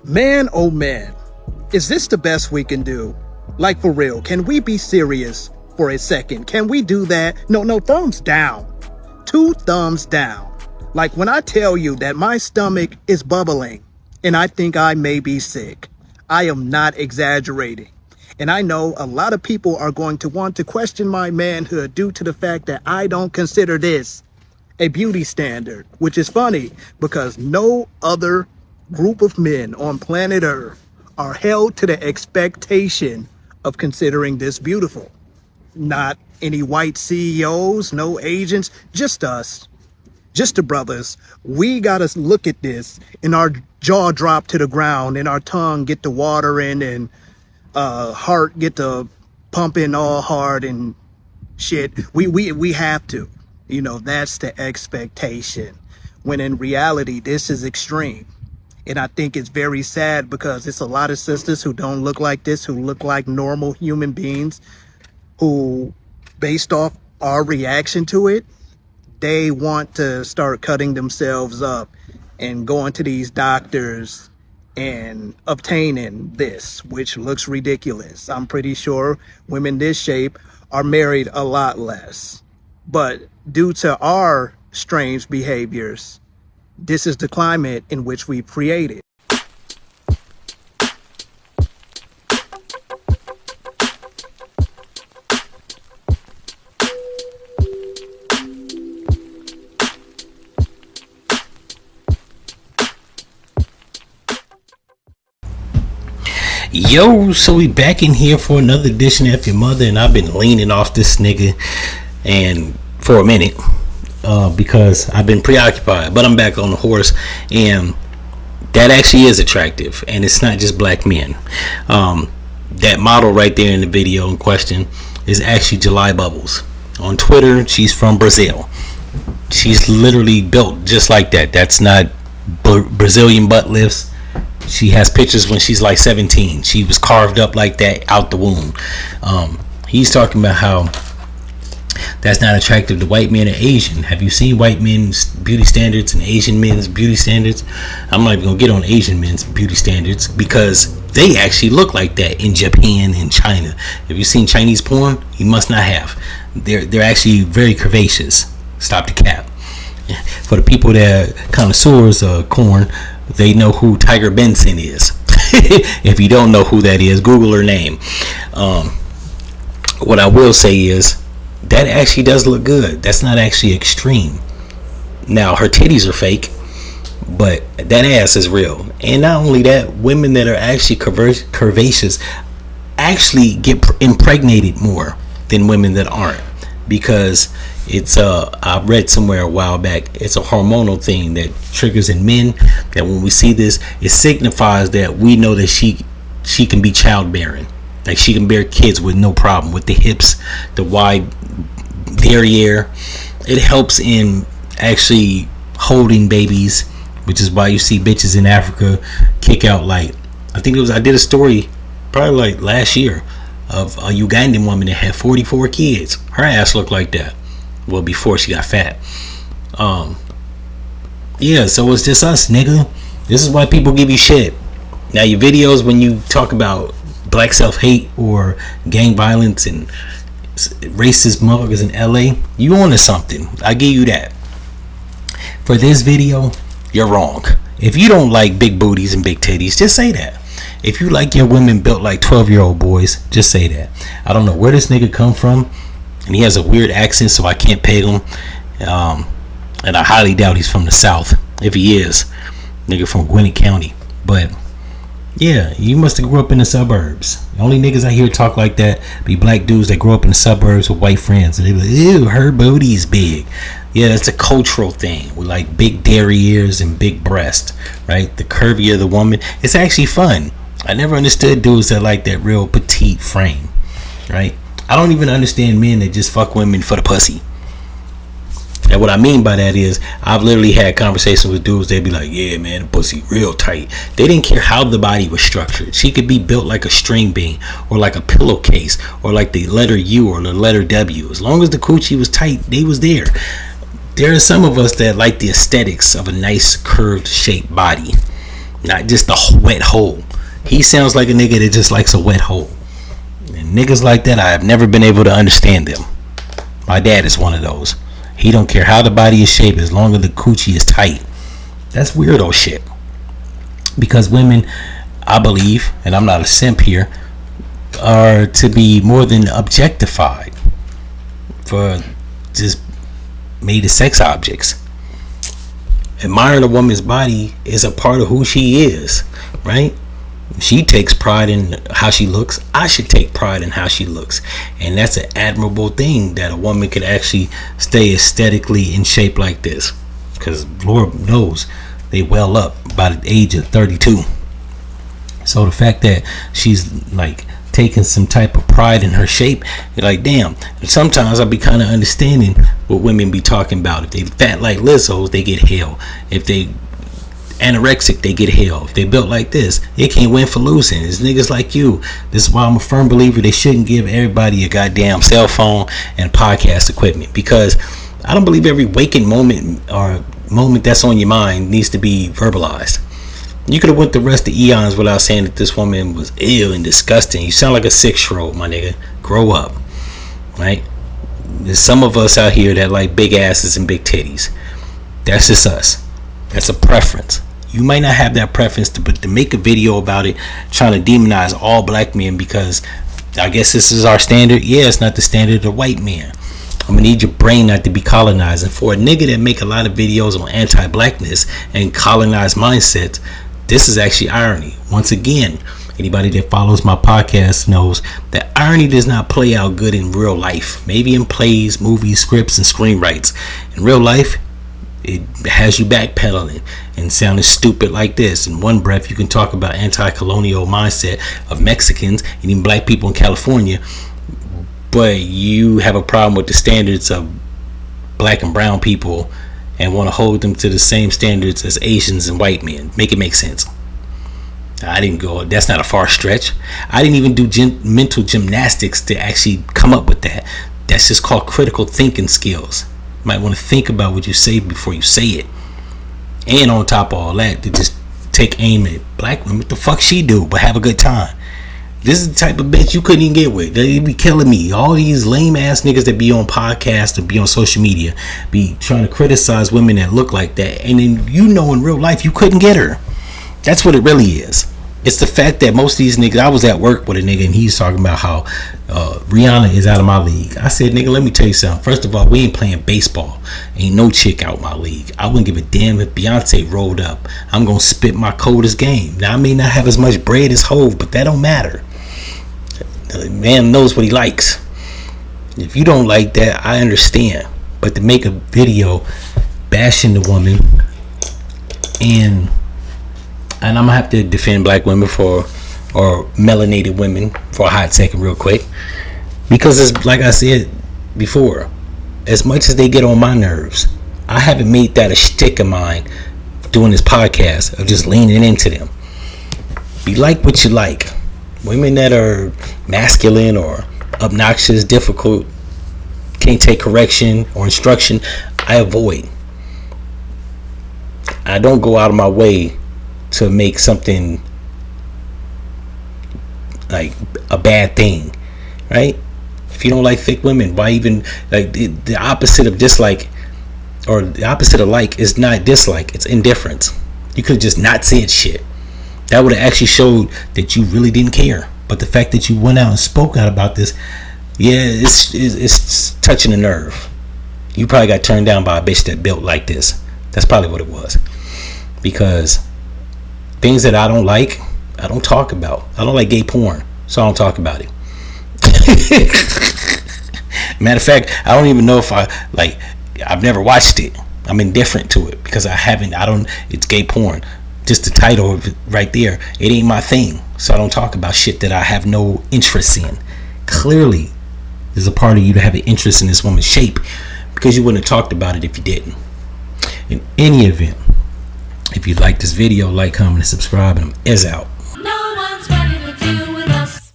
Man, oh man, is this the best we can do? Like, for real, can we be serious for a second? Can we do that? No, thumbs down. 2 thumbs down. Like, when I tell you that my stomach is bubbling and I think I may be sick, I am not exaggerating. And I know a lot of people are going to want to question my manhood due to the fact that I don't consider this a beauty standard, which is funny because no other group of men on planet Earth are held to the expectation of considering this beautiful. Not any white CEOs, no agents, just us, just the brothers. We gotta look at this and our jaw drop to the ground and our tongue get to watering and heart get to pumping all hard and shit. We have to. You know, that's the expectation. When in reality, this is extreme. And I think it's very sad because it's a lot of sisters who don't look like this, who look like normal human beings, who, based off our reaction to it, they want to start cutting themselves up and going to these doctors and obtaining this, which looks ridiculous. I'm pretty sure women this shape are married a lot less. But due to our strange behaviors, this is the climate in which we've created. Yo, so we back in here for another edition of F-ya-Motha, and I've been leaning off this nigga and for a minute because I've been preoccupied, but I'm back on the horse, and that actually is attractive, and it's not just black men. That model right there in the video in question is actually July Bubbles. On Twitter, she's from Brazil. She's literally built just like that. That's not Brazilian butt lifts. She has pictures when she's like 17. She was carved up like that out the womb. He's talking about how that's not attractive to white men or Asian. Have you seen white men's beauty standards and Asian men's beauty standards? I'm not even gonna get on Asian men's beauty standards because they actually look like that in Japan and China. Have you seen Chinese porn? You must not have. They're actually very curvaceous. Stop the cap. For the people that are connoisseurs of corn, they know who Tiger Benson is. If you don't know who that is, Google her name. What I will say is that actually does look good. That's not actually extreme. Now, her titties are fake, but that ass is real. And not only that, women that are actually curvaceous actually get impregnated more than women that aren't, because it's I read somewhere a while back, it's a hormonal thing that triggers in men, that when we see this, it signifies that we know that she can be childbearing. Like, she can bear kids with no problem, with the hips, the wide derriere. It helps in actually holding babies, which is why you see bitches in Africa kick out, like, I did a story probably like last year of a Ugandan woman that had 44 kids. Her ass looked like that. Well, before she got fat. Yeah, so it's just us, nigga. This is why people give you shit. Now, your videos when you talk about black self-hate or gang violence and racist motherfuckers in LA, you onto something. I give you that. For this video, you're wrong. If you don't like big booties and big titties, just say that. If you like your women built like 12-year-old boys, just say that. I don't know where this nigga come from, and he has a weird accent, so I can't peg him. And I highly doubt he's from the South. If he is, nigga from Gwinnett County. But yeah, you must have grew up in the suburbs. The only niggas I hear talk like that be black dudes that grow up in the suburbs with white friends, and they be like, ew, her booty's big. Yeah, that's a cultural thing with like big derrieres and big breasts, right? The curvier the woman, it's actually fun. I never understood dudes that like that real petite frame, right? I don't even understand men that just fuck women for the pussy. And what I mean by that is, I've literally had conversations with dudes. They'd be like, yeah, man, the pussy real tight. They didn't care how the body was structured. She could be built like a string bean, or like a pillowcase, or like the letter U or the letter W. As long as the coochie was tight, they was there. There are some of us that like the aesthetics of a nice curved shaped body. not just a wet hole. He sounds like a nigga that just likes a wet hole. And niggas like that, I have never been able to understand them. My dad is one of those. He don't care how the body is shaped as long as the coochie is tight. That's weirdo shit. Because women, I believe, and I'm not a simp here, are to be more than objectified for just made as sex objects. Admiring a woman's body is a part of who she is, right? She takes pride in how she looks. I should take pride in how she looks. And that's an admirable thing, that a woman could actually stay aesthetically in shape like this. Because Lord knows they well up by the age of 32. So the fact that she's like taking some type of pride in her shape, you're like, damn. And sometimes I be kind of understanding what women be talking about. If they fat like Lizzo's, they get hell. If they anorexic, they get hell. If they built like this, they can't win for losing. It's niggas like you. This is why I'm a firm believer they shouldn't give everybody a goddamn cell phone and podcast equipment, because I don't believe every waking moment or moment that's on your mind needs to be verbalized. You could have went the rest of eons without saying that this woman was ill and disgusting. You sound like a 6-year-old, my nigga. Grow up, right? There's some of us out here that like big asses and big titties. That's just us. That's a preference. You might not have that preference, but to make a video about it trying to demonize all black men because I guess this is our standard. Yeah, it's not the standard of white men. I'm gonna need your brain not to be colonized. And for a nigga that make a lot of videos on anti-blackness and colonized mindsets, this is actually irony. Once again, anybody that follows my podcast knows that irony does not play out good in real life. Maybe in plays, movies, scripts, and screenwrites. In real life, it has you backpedaling and sounding stupid like this. In one breath, you can talk about anti-colonial mindset of Mexicans and even black people in California, but you have a problem with the standards of black and brown people and want to hold them to the same standards as Asians and white men. Make it make sense. I didn't go, that's not a far stretch. I didn't even do mental gymnastics to actually come up with that. That's just called critical thinking skills. You might want to think about what you say before you say it. And on top of all that, to just take aim at black women, what the fuck she do but have a good time. This is the type of bitch you couldn't even get with. They be killing me. All these lame ass niggas that be on podcasts and be on social media be trying to criticize women that look like that, and then you know in real life you couldn't get her. That's what it really is. It's the fact that most of these niggas, I was at work with a nigga and he's talking about how Rihanna is out of my league. I said, nigga, let me tell you something. First of all, we ain't playing baseball. Ain't no chick out my league. I wouldn't give a damn if Beyonce rolled up. I'm gonna spit my coldest game. Now I may not have as much bread as Hove, but that don't matter. The man knows what he likes. If you don't like that, I understand. But to make a video bashing the woman, and I'm gonna have to defend black women or melanated women for a hot second real quick, because it's like I said before, as much as they get on my nerves, I haven't made that a shtick of mine doing this podcast of just leaning into them. Be like what you like. Women that are masculine or obnoxious, difficult, can't take correction or instruction, I avoid. I don't go out of my way to make something like a bad thing, right? If you don't like thick women, why even, like, the opposite of dislike or the opposite of like is not dislike, it's indifference. You could have just not said shit. That would have actually showed that you really didn't care. But the fact that you went out and spoke out about this, yeah, it's touching a nerve. You probably got turned down by a bitch that built like this. That's probably what it was. Because things that I don't like, I don't talk about. I don't like gay porn, so I don't talk about it. Matter of fact, I don't even know if I've never watched it. I'm indifferent to it because it's gay porn. Just the title of it right there, it ain't my thing. So I don't talk about shit that I have no interest in. Clearly, there's a part of you to have an interest in this woman's shape, because you wouldn't have talked about it if you didn't. In any event, if you like this video, like, comment, and subscribe, and I'm out.